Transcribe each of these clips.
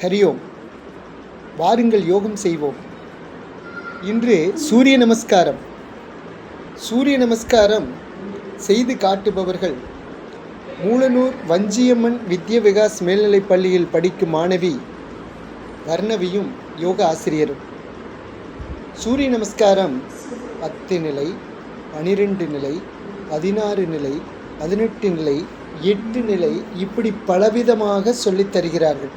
ஹரியோம். வாருங்கள் யோகம் செய்வோம். இன்று சூரிய நமஸ்காரம். சூரிய நமஸ்காரம் செய்து காட்டுபவர்கள் மூலனூர் வஞ்சியம்மன் வித்ய விகாஸ் மேல்நிலைப் பள்ளியில் படிக்கும் மாணவி வர்ணவியும் யோக ஆசிரியரும். சூரிய நமஸ்காரம் 10 நிலை, 12 நிலை, 16 நிலை, 18 நிலை, 8 நிலை, இப்படி பலவிதமாக சொல்லித் தருகிறார்கள்.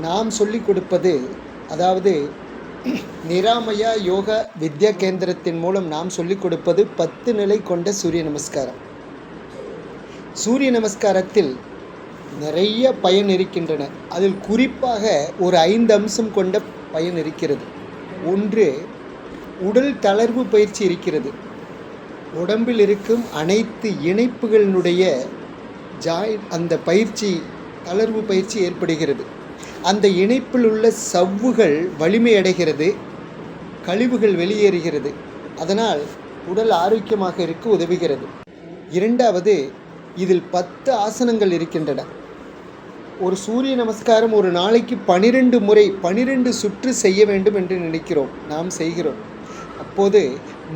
நாம் சொல்லிக் கொடுப்பது, அதாவது நிராமயா யோகா வித்யா கேந்திரத்தின் மூலம் நாம் சொல்லிக் கொடுப்பது 10 நிலை கொண்ட சூரிய நமஸ்காரம். சூரிய நமஸ்காரத்தில் நிறைய பயன் இருக்கின்றன. அதில் குறிப்பாக ஒரு 5 அம்சம் கொண்ட பயன் இருக்கிறது. ஒன்று, உடல் தளர்வு பயிற்சி இருக்கிறது. உடம்பில் இருக்கும் அனைத்து இணைப்புகளினுடைய அந்த பயிற்சி, தளர்வு பயிற்சி ஏற்படுகிறது. அந்த இணைப்பில் உள்ள சவ்வுகள் வலிமையடைகிறது, கழிவுகள் வெளியேறுகிறது. அதனால் உடல் ஆரோக்கியமாக இருக்க உதவுகிறது. இரண்டாவது, இதில் 10 ஆசனங்கள் இருக்கின்றன. ஒரு சூரிய நமஸ்காரம் ஒரு நாளைக்கு 12 முறை 12 சுற்று செய்ய வேண்டும் என்று நினைக்கிறோம், நாம் செய்கிறோம். அப்போது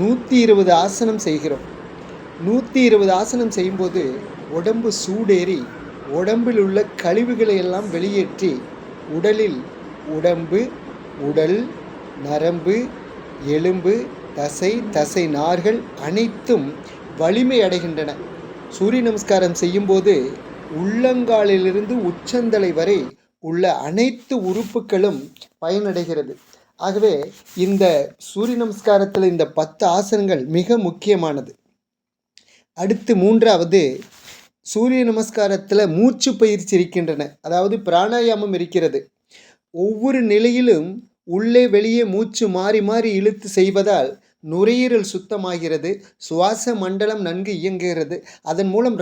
120 ஆசனம் செய்கிறோம். 120 ஆசனம் செய்யும்போது உடம்பு சூடேறி உடம்பில் உள்ள கழிவுகளை எல்லாம் வெளியேற்றி உடலில் உடல், நரம்பு, எலும்பு, தசை நார்கள் அனைத்தும் வலிமை அடைகின்றன. சூரிய நமஸ்காரம் செய்யும்போது உள்ளங்காலிலிருந்து உச்சந்தலை வரை உள்ள அனைத்து உறுப்புகளும் பயனடைகிறது. ஆகவே இந்த சூரிய நமஸ்காரத்தில் இந்த 10 ஆசனங்கள் மிக முக்கியமானது. அடுத்து மூன்றாவது, சூரிய நமஸ்காரத்தில் மூச்சு பயிற்சி இருக்கின்றன. அதாவது பிராணாயாமம் இருக்கிறது. ஒவ்வொரு நிலையிலும் உள்ளே வெளியே மூச்சு மாறி மாறி இழுத்து செய்வதால் நுரையீரல் சுத்தமாகிறது, சுவாச மண்டலம் நன்கு இயங்குகிறது. அதன் மூலம்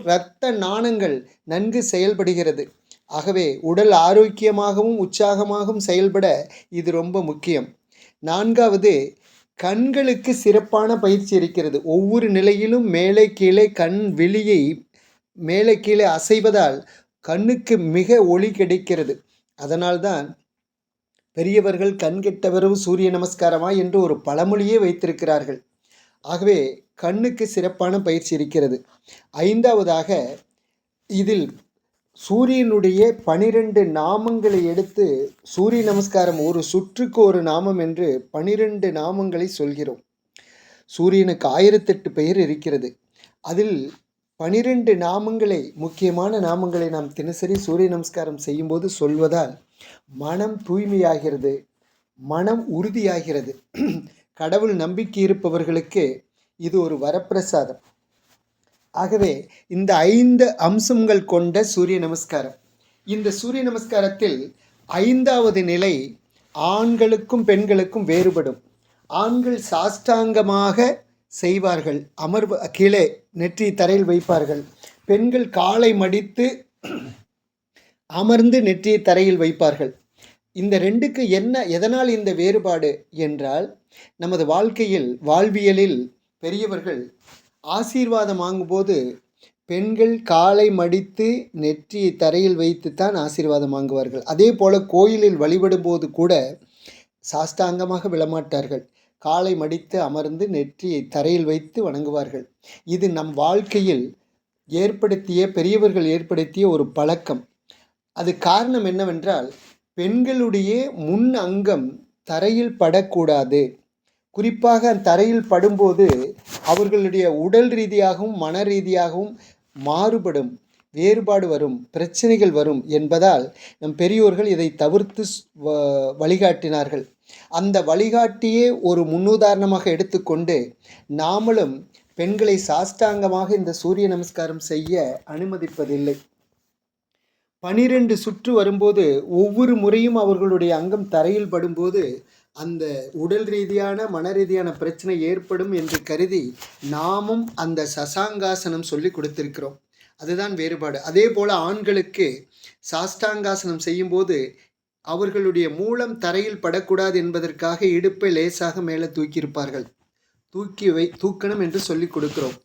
இரத்த நாணங்கள் நன்கு செயல்படுகிறது. ஆகவே உடல் ஆரோக்கியமாகவும் உற்சாகமாகவும் செயல்பட இது ரொம்ப முக்கியம். நான்காவது, கண்களுக்கு சிறப்பான பயிற்சி இருக்கிறது. ஒவ்வொரு நிலையிலும் மேலே கீழே கண் விழியை மேலே கீழே அசைவதால் கண்ணுக்கு மிக ஒளி கிடைக்கிறது. அதனால்தான் பெரியவர்கள் கண் கெட்டவரும் சூரிய நமஸ்காரமா என்று ஒரு பழமொழியே வைத்திருக்கிறார்கள். ஆகவே கண்ணுக்கு சிறப்பான பயிற்சி இருக்கிறது. ஐந்தாவதாக, இதில் சூரியனுடைய 12 நாமங்களை எடுத்து சூரிய நமஸ்காரம் ஒரு சுற்றுக்கு ஒரு நாமம் என்று 12 நாமங்களை சொல்கிறோம். சூரியனுக்கு 1008 பெயர் இருக்கிறது. அதில் 12 நாமங்களை, முக்கியமான நாமங்களை நாம் தினசரி சூரிய நமஸ்காரம் செய்யும்போது சொல்வதால் மனம் தூய்மையாகிறது, மனம் உறுதியாகிறது. கடவுள் நம்பிக்கை இருப்பவர்களுக்கு இது ஒரு வரப்பிரசாதம். ஆகவே இந்த 5 அம்சங்கள் கொண்ட சூரிய நமஸ்காரம். இந்த சூரிய நமஸ்காரத்தில் 5வது நிலை ஆண்களுக்கும் பெண்களுக்கும் வேறுபடும். ஆண்கள் சாஷ்டாங்கமாக செய்வார்கள், கீழே நெற்றி தரையில் வைப்பார்கள். பெண்கள் காலை மடித்து அமர்ந்து நெற்றியை தரையில் வைப்பார்கள். இந்த ரெண்டுக்கு எதனால் இந்த வேறுபாடு என்றால், நமது வாழ்வியலில் பெரியவர்கள் ஆசீர்வாதம் வாங்கும்போது பெண்கள் காலை மடித்து நெற்றியை தரையில் வைத்துத்தான் ஆசீர்வாதம் வாங்குவார்கள். அதே போல் கோயிலில் வழிபடும் போது கூட சாஷ்டாங்கமாக விழமாட்டார்கள், காலை மடித்து அமர்ந்து நெற்றியை தரையில் வைத்து வணங்குவார்கள். இது நம் வாழ்க்கையில் பெரியவர்கள் ஏற்படுத்திய ஒரு பழக்கம். அது காரணம் என்னவென்றால், பெண்களுடைய முன் அங்கம் தரையில் படக்கூடாது. குறிப்பாக தரையில் படும்போது அவர்களுடைய உடல் ரீதியாகவும் மன ரீதியாகவும் வேறுபாடு வரும், பிரச்சனைகள் வரும் என்பதால் நம் பெரியோர்கள் இதை தவிர்த்து வழிகாட்டினார்கள். அந்த வழிகாட்டியே ஒரு முன்னுதாரணமாக எடுத்துக்கொண்டு நாமளும் பெண்களை சாஷ்டாங்கமாக இந்த சூரிய நமஸ்காரம் செய்ய அனுமதிப்பதில்லை. 12 சுற்று வரும்போது ஒவ்வொரு முறையும் அவர்களுடைய அங்கம் தரையில் படும்போது அந்த உடல் ரீதியான மன ரீதியான பிரச்சனை ஏற்படும் என்று கருதி நாமும் அந்த சசாங்காசனம் சொல்லி கொடுத்திருக்கிறோம். அதுதான் வேறுபாடு. அதே போல் ஆண்களுக்கு சாஷ்டாங்காசனம் செய்யும்போது அவர்களுடைய மூலம் தரையில் படக்கூடாது என்பதற்காக இடுப்பை லேசாக மேலே தூக்கியிருப்பார்கள். தூக்கணும் என்று சொல்லி கொடுக்கிறோம்.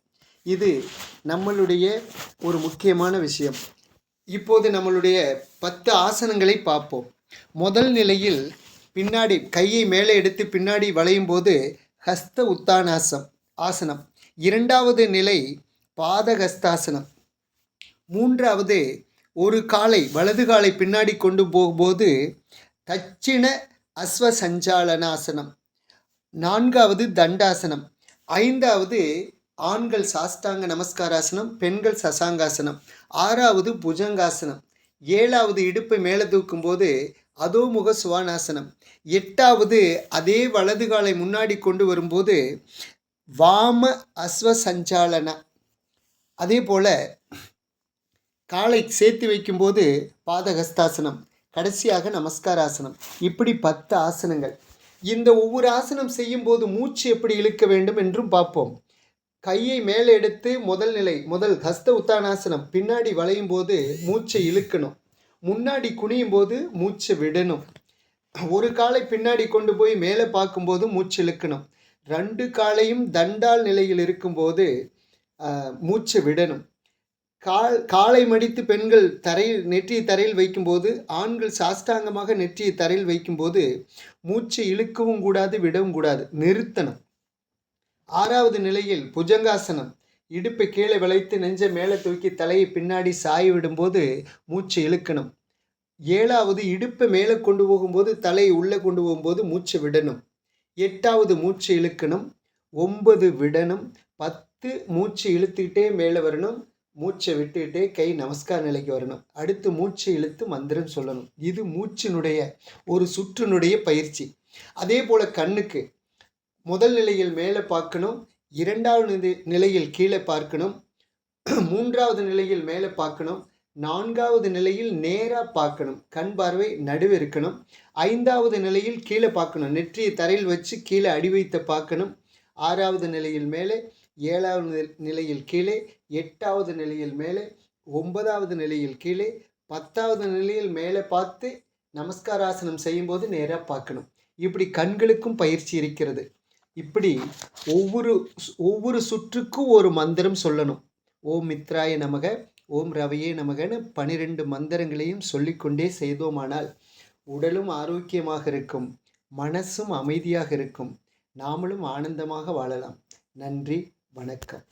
இது நம்மளுடைய ஒரு முக்கியமான விஷயம். இப்போது நம்மளுடைய 10 ஆசனங்களை பார்ப்போம். முதல் நிலையில் பின்னாடி கையை மேலே எடுத்து பின்னாடி வளையும் போது ஹஸ்த உத்தானாசம் ஆசனம். இரண்டாவது நிலை பாதகஸ்தாசனம். மூன்றாவது ஒரு காலை வலது காலை பின்னாடி கொண்டு போகும்போது தட்சிண அஸ்வசஞ்சாலனாசனம். நான்காவது தண்டாசனம். ஐந்தாவது ஆண்கள் சாஷ்டாங்க நமஸ்காராசனம், பெண்கள் சசாங்காசனம். ஆறாவது புஜங்காசனம். ஏழாவது இடுப்பை மேலே தூக்கும்போது அதோமுக சுவானாசனம். எட்டாவது அதே வலது காலை முன்னாடி கொண்டு வரும்போது வாம அஸ்வசஞ்சாலனா. அதே போல் காலை சேர்த்து வைக்கும்போது பாதகஸ்தாசனம். கடைசியாக நமஸ்காராசனம். இப்படி 10 ஆசனங்கள். இந்த ஒவ்வொரு ஆசனம் செய்யும்போது மூச்சு எப்படி இழுக்க வேண்டும் என்றும் பார்ப்போம். கையை மேலே எடுத்து முதல் ஹஸ்த உத்தானாசனம் பின்னாடி வளையும் போது மூச்சை இழுக்கணும். முன்னாடி குனியும் போது மூச்சை விடணும். ஒரு காலை பின்னாடி கொண்டு போய் மேலே பார்க்கும்போது மூச்சு இழுக்கணும். 2 காலையும் தண்டால் நிலையில் இருக்கும்போது மூச்சை விடணும். காலை மடித்து பெண்கள் நெற்றியை தரையில் வைக்கும்போது, ஆண்கள் சாஷ்டாங்கமாக நெற்றியை தரையில் வைக்கும்போது மூச்சை இழுக்கவும் கூடாது, விடவும் கூடாது, நிறுத்தணும். 6வது நிலையில் புஜங்காசனம். இடுப்பை கீழே வளைத்து நெஞ்சை மேலே தூக்கி தலையை பின்னாடி சாய விடும்போது மூச்சை இழுக்கணும். 7வது இடுப்பை மேலே கொண்டு போகும்போது தலையை உள்ளே கொண்டு போகும்போது மூச்சை விடணும். 8வது மூச்சை இழுக்கணும். 9 விடணும். 10 மூச்சு இழுத்துக்கிட்டே மேலே வரணும். மூச்சை விட்டுக்கிட்டே கை நமஸ்கார நிலைக்கு வரணும். அடுத்து மூச்சை இழுத்து மந்திரம் சொல்லணும். இது மூச்சினுடைய ஒரு சுற்றினுடைய பயிற்சி. அதே போல் கண்ணுக்கு முதல் நிலையில் மேலே பார்க்கணும், 2வது நிலையில் கீழே பார்க்கணும், 3வது நிலையில் மேலே பார்க்கணும், 4வது நிலையில் நேராக பார்க்கணும், கண் பார்வை நடுவே இருக்கணும், 5வது நிலையில் கீழே பார்க்கணும், நெற்றியை தரையில் வச்சு கீழே அடி வைத்து பார்க்கணும், 6வது நிலையில் மேலே, 7வது நிலையில் கீழே, 8வது நிலையில் மேலே, 9வது நிலையில் கீழே, 10வது நிலையில் மேலே பார்த்து நமஸ்காராசனம் செய்யும்போது நேராக பார்க்கணும். இப்படி கண்களுக்கும் பயிற்சி இருக்கிறது. இப்படி ஒவ்வொரு சுற்றுக்கும் ஒரு மந்திரம் சொல்லணும். ஓம் மித்ராய நமக, ஓம் ரவையே நமகன்னு 12 மந்திரங்களையும் சொல்லிக்கொண்டே செய்தோமானால் உடலும் ஆரோக்கியமாக இருக்கும், மனசும் அமைதியாக இருக்கும், நாமளும் ஆனந்தமாக வாழலாம். நன்றி, வணக்கம்.